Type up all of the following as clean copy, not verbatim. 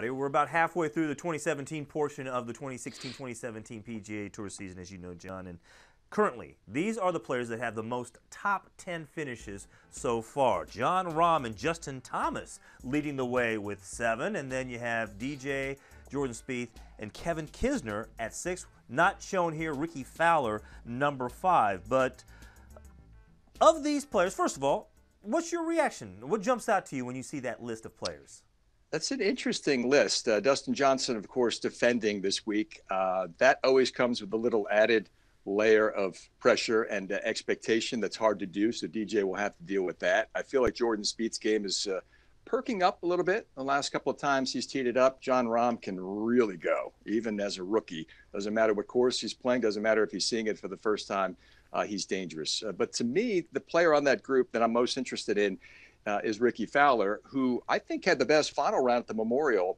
We're about halfway through the 2017 portion of the 2016-2017 PGA Tour season, as you know, John. And currently, these are the players that have the most top 10 finishes so far. Jon Rahm and Justin Thomas leading the way with 7. And then you have DJ, Jordan Spieth, and Kevin Kisner at 6. Not shown here, Ricky Fowler, number 5. But of these players, first of all, what's your reaction? What jumps out to you when you see that list of players? That's an interesting list. Dustin Johnson, of course, defending this week. That always comes with a little added layer of pressure and expectation that's hard to do, so DJ will have to deal with that. I feel like Jordan Spieth's game is perking up a little bit. The last couple of times he's teed it up, Jon Rahm can really go, even as a rookie. Doesn't matter what course he's playing, doesn't matter if he's seeing it for the first time, he's dangerous. But to me, the player on that group that I'm most interested in is Ricky Fowler, who I think had the best final round at the Memorial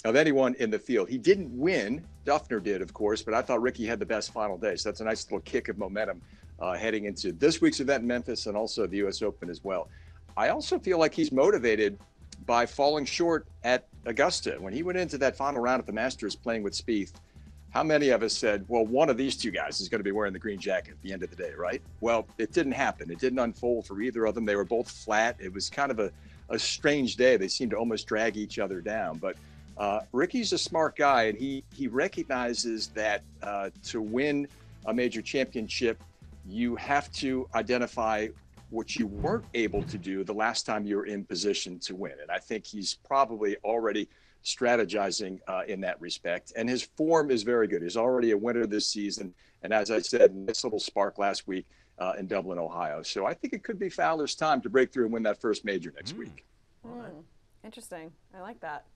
of anyone in the field. He didn't win. Duffner did, of course, but I thought Ricky had the best final day. So that's a nice little kick of momentum heading into this week's event in Memphis and also the U.S. Open as well. I also feel like he's motivated by falling short at Augusta. When he went into that final round at the Masters playing with Spieth, how many of us said, well, one of these two guys is going to be wearing the green jacket at the end of the day, right? Well, it didn't happen. It didn't unfold for either of them. They were both flat. It was kind of a strange day. They seemed to almost drag each other down. But Ricky's a smart guy, and he recognizes that to win a major championship, you have to identify what you weren't able to do the last time you were in position to win. And I think he's probably already strategizing in that respect. And his form is very good. He's already a winner this season. And as I said, nice little spark last week in Dublin, Ohio. So I think it could be Fowler's time to break through and win that first major next week. Interesting. I like that.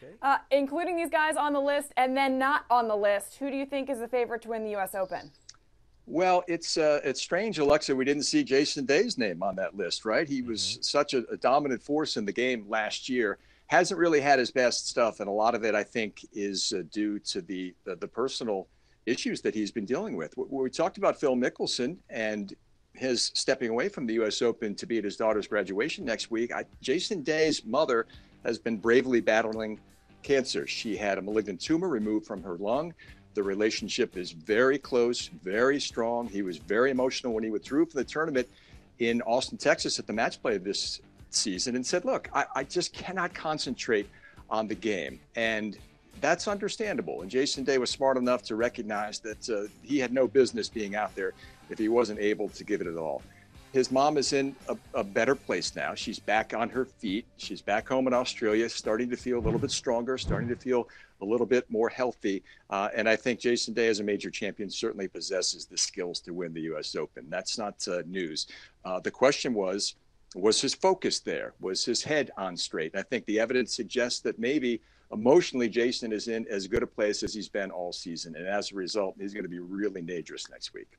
Okay. Including these guys on the list and then not on the list, who do you think is the favorite to win the U.S. Open? Well, it's strange, Alexa, we didn't see Jason Day's name on that list, right? He was such a dominant force in the game last year. Hasn't really had his best stuff, and a lot of it, I think, is due to the personal issues that he's been dealing with. We talked about Phil Mickelson and his stepping away from the U.S. Open to be at his daughter's graduation next week. Jason Day's mother has been bravely battling cancer. She had a malignant tumor removed from her lung. The relationship is very close, very strong. He was very emotional when he withdrew from the tournament in Austin, Texas at the match play of this season and said, look, I just cannot concentrate on the game. And that's understandable. And Jason Day was smart enough to recognize that he had no business being out there if he wasn't able to give it at all. His mom is in a better place now. She's back on her feet. She's back home in Australia, starting to feel a little bit stronger, starting to feel a little bit more healthy. And I think Jason Day, as a major champion, certainly possesses the skills to win the U.S. Open. That's not news. The question was his focus there? Was his head on straight? And I think the evidence suggests that maybe emotionally Jason is in as good a place as he's been all season. And as a result, he's going to be really dangerous next week.